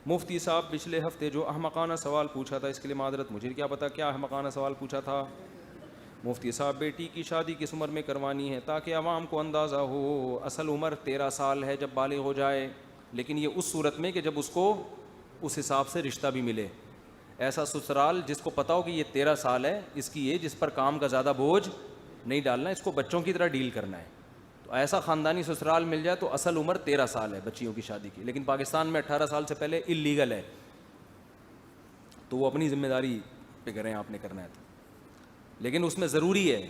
مفتی صاحب پچھلے ہفتے جو احمقانہ سوال پوچھا تھا، اس کے لیے معذرت، مجھے کیا پتا کیا احمقانہ سوال پوچھا تھا. مفتی صاحب بیٹی کی شادی کس عمر میں کروانی ہے تاکہ عوام کو اندازہ ہو؟ اصل عمر 13 سال ہے جب بالغ ہو جائے، لیکن یہ اس صورت میں کہ جب اس کو اس حساب سے رشتہ بھی ملے. ایسا سسرال جس کو پتا ہو کہ یہ 13 سال ہے، اس کی ایج، اس پر کام کا زیادہ بوجھ نہیں ڈالنا، اس کو بچوں کی طرح ڈیل کرنا ہے. تو ایسا خاندانی سسرال مل جائے تو اصل عمر 13 سال ہے بچیوں کی شادی کی. لیکن پاکستان میں 18 سال سے پہلے اللیگل ہے، تو وہ اپنی ذمہ داری پہ کریں، آپ نے کرنا ہے تو. لیکن اس میں ضروری ہے،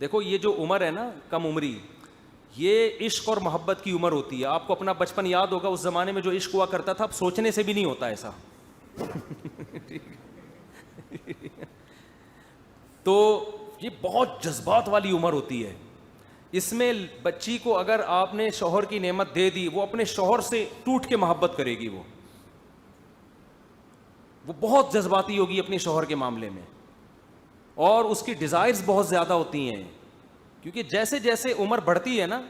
دیکھو یہ جو عمر ہے نا کم عمری، یہ عشق اور محبت کی عمر ہوتی ہے. آپ کو اپنا بچپن یاد ہوگا، اس زمانے میں جو عشق ہوا کرتا تھا اب سوچنے سے بھی نہیں ہوتا ایسا. تو یہ بہت جذبات والی عمر ہوتی ہے. اس میں بچی کو اگر آپ نے شوہر کی نعمت دے دی، وہ اپنے شوہر سے ٹوٹ کے محبت کرے گی. وہ بہت جذباتی ہوگی اپنے شوہر کے معاملے میں، اور اس کی ڈیزائرز بہت زیادہ ہوتی ہیں. کیونکہ جیسے جیسے عمر بڑھتی ہے نا،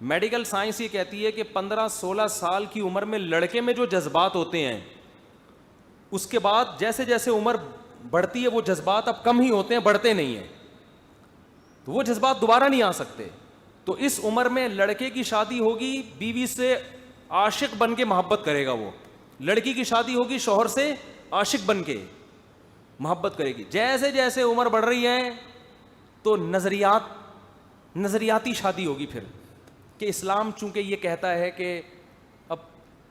میڈیکل سائنس یہ کہتی ہے کہ 15-16 سال کی عمر میں لڑکے میں جو جذبات ہوتے ہیں، اس کے بعد جیسے جیسے عمر بڑھتی ہے وہ جذبات اب کم ہی ہوتے ہیں، بڑھتے نہیں ہیں. تو وہ جذبات دوبارہ نہیں آ سکتے. تو اس عمر میں لڑکے کی شادی ہوگی، بیوی سے عاشق بن کے محبت کرے گا وہ. لڑکی کی شادی ہوگی، شوہر سے عاشق بن کے محبت کرے گی. جیسے جیسے عمر بڑھ رہی ہے تو نظریاتی شادی ہوگی پھر، کہ اسلام چونکہ یہ کہتا ہے کہ اب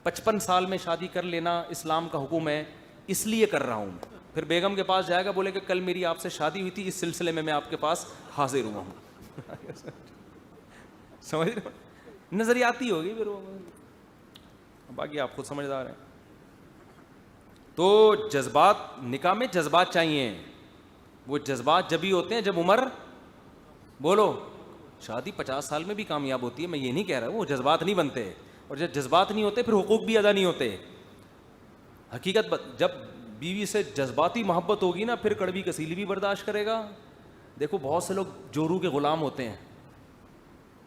55 سال میں شادی کر لینا اسلام کا حکم ہے، اس لیے کر رہا ہوں. پھر بیگم کے پاس جائے گا، بولے کہ کل میری آپ سے شادی ہوئی تھی، اس سلسلے میں آپ کے پاس حاضر ہوا ہوں. سمجھ رہے ہو؟ نظریاتی ہوگی پھر وہ، باقی آپ خود سمجھدار ہیں. تو جذبات، نکاح میں جذبات چاہیے. وہ جذبات جبھی ہوتے ہیں جب عمر، بولو، شادی 50 سال میں بھی کامیاب ہوتی ہے، میں یہ نہیں کہہ رہا، وہ جذبات نہیں بنتے. اور جب جذبات نہیں ہوتے پھر حقوق بھی ادا نہیں ہوتے. حقیقت جب بیوی سے جذباتی محبت ہوگی نا، پھر کڑوی کسیلی بھی برداشت کرے گا. دیکھو بہت سے لوگ جورو کے غلام ہوتے ہیں،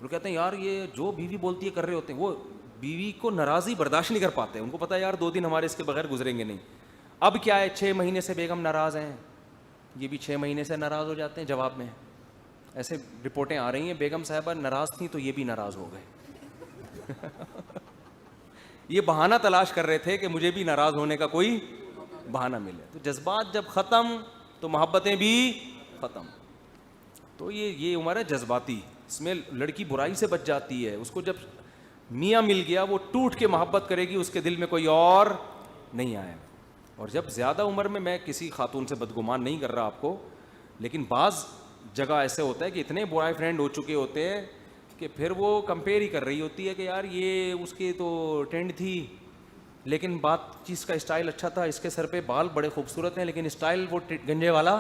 وہ کہتے ہیں یار یہ جو بیوی بولتی ہے کر رہے ہوتے ہیں. وہ بیوی کو ناراضی برداشت نہیں کر پاتے، ان کو پتا ہے یار 2 دن ہمارے اس کے بغیر گزریں گے نہیں. اب کیا ہے، 6 مہینے سے بیگم ناراض ہیں، یہ بھی 6 مہینے سے ناراض ہو جاتے ہیں. جواب میں ایسے رپورٹیں آ رہی ہیں، بیگم صاحبہ ناراض تھیں تو یہ بھی ناراض ہو گئے. یہ بہانہ تلاش کر رہے تھے کہ مجھے بھی ناراض ہونے کا کوئی بہانہ ملے. تو جذبات جب ختم تو محبتیں بھی ختم. تو یہ عمر ہے جذباتی، اس میں لڑکی برائی سے بچ جاتی ہے. اس کو جب میاں مل گیا وہ ٹوٹ کے محبت کرے گی، اس کے دل میں کوئی اور نہیں آئے. اور جب زیادہ عمر میں کسی خاتون سے بدگمان نہیں کر رہا آپ کو، لیکن بعض جگہ ایسے ہوتا ہے کہ اتنے بوائے فرینڈ ہو چکے ہوتے ہیں کہ پھر وہ کمپیئر ہی کر رہی ہوتی ہے کہ یار یہ اس کی تو ٹرینڈ تھی لیکن بات چیز کا اسٹائل اچھا تھا، اس کے سر پہ بال بڑے خوبصورت ہیں لیکن اسٹائل وہ گنجے والا.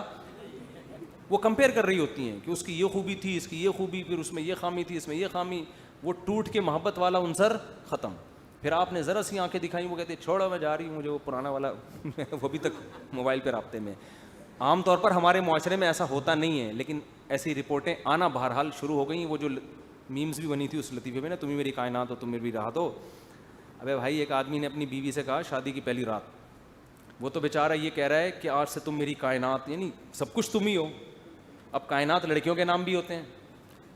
وہ کمپیئر کر رہی ہوتی ہیں کہ اس کی یہ خوبی تھی، اس کی یہ خوبی، پھر اس میں یہ خامی تھی، اس میں یہ خامی. وہ ٹوٹ کے محبت والا عنصر ختم. پھر آپ نے ذرا سی آنکھیں دکھائیں، وہ کہتے ہیں چھوڑو میں جا رہی ہوں، مجھے وہ پرانا والا وہ بھی تک موبائل پہ رابطے میں. عام طور پر ہمارے معاشرے میں ایسا ہوتا نہیں ہے، لیکن ایسی رپورٹیں آنا بہرحال شروع ہو گئیں. وہ جو میمز بھی بنی تھی اس لطیفے میں نا، تمہیں میری کائنات ہو، تم میری راحت ہو. ابے بھائی ایک آدمی نے اپنی بیوی سے کہا شادی کی پہلی رات، وہ تو بیچارہ یہ کہہ رہا ہے کہ آج سے تم میری کائنات، یعنی سب کچھ تم ہی ہو. اب کائنات لڑکیوں کے نام بھی ہوتے ہیں.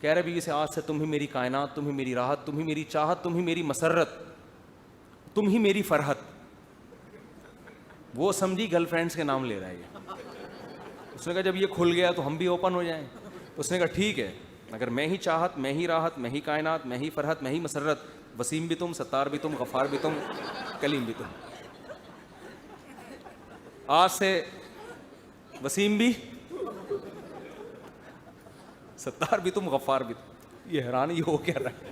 کہہ رہے بیوی سے آج سے تم ہی میری کائنات، تم ہی میری راحت، تم ہی میری چاہت، تم ہی میری مسرت، تم ہی میری فرحت. وہ سمجھی گرل فرینڈس کے نام لے رہا ہے یہ. اس نے کہا جب یہ کھل گیا تو ہم بھی اوپن ہو جائیں. اس نے کہا ٹھیک ہے، اگر میں ہی چاہت، میں ہی راحت، میں ہی کائنات، میں ہی فرحت، میں ہی مسرت، وسیم بھی تم، ستار بھی تم، غفار بھی تم، کلیم بھی تم. آج سے وسیم بھی، ستار بھی تم، غفار بھی تم. یہ حیران یہ ہو کیا رہا ہے؟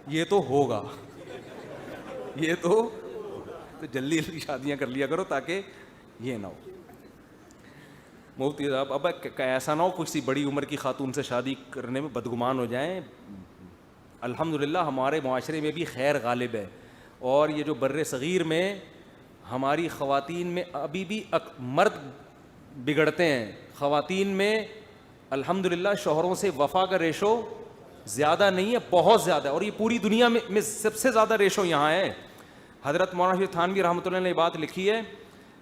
یہ تو ہوگا، یہ تو جلدی جلدی شادیاں کر لیا کرو تاکہ یہ نہ ہو. مفتی صاحب اب ایسا نہ ہو کسی بڑی عمر کی خاتون سے شادی کرنے میں بدگمان ہو جائیں. الحمدللہ ہمارے معاشرے میں بھی خیر غالب ہے، اور یہ جو بر صغیر میں ہماری خواتین میں ابھی بھی مرد بگڑتے ہیں. خواتین میں الحمدللہ شوہروں سے وفا کا ریشو زیادہ نہیں ہے، بہت زیادہ ہے. اور یہ پوری دنیا میں سب سے زیادہ ریشو یہاں ہے. حضرت مولانا شریف تھانوی رحمۃ اللہ نے بات لکھی ہے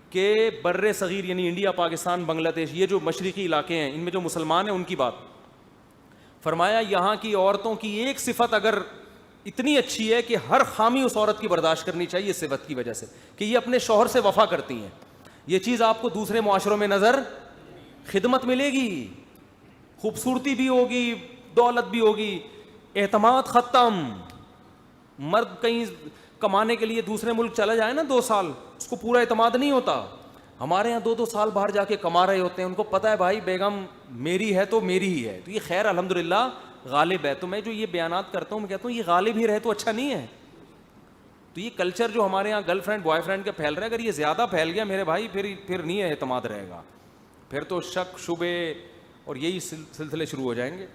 کہ بر صغیر یعنی انڈیا، پاکستان، بنگلہ دیش، یہ جو مشرقی علاقے ہیں ان میں جو مسلمان ہیں ان کی بات فرمایا، یہاں کی عورتوں کی ایک صفت اگر اتنی اچھی ہے کہ ہر خامی اس عورت کی برداشت کرنی چاہیے اس صفت کی وجہ سے کہ یہ اپنے شوہر سے وفا کرتی ہیں. یہ چیز آپ کو دوسرے معاشروں میں نظر خدمت ملے گی، خوبصورتی بھی ہوگی، دولت بھی ہوگی، اعتماد ختم. مرد کہیں کمانے کے لیے دوسرے ملک چلا جائے نا 2 سال، اس کو پورا اعتماد نہیں ہوتا. ہمارے یہاں 2 سال باہر جا کے کما رہے ہوتے ہیں، ان کو پتہ ہے بھائی بیگم میری ہے تو میری ہی ہے. تو یہ خیر الحمدللہ غالب ہے. تو میں جو یہ بیانات کرتا ہوں میں کہتا ہوں یہ غالب ہی رہے تو اچھا نہیں ہے. تو یہ کلچر جو ہمارے یہاں گرل فرینڈ بوائے فرینڈ کا پھیل رہا ہے، اگر یہ زیادہ پھیل گیا میرے بھائی پھر نہیں اعتماد رہے گا، پھر تو شک شبے اور یہی سلسلے شروع ہو جائیں گے.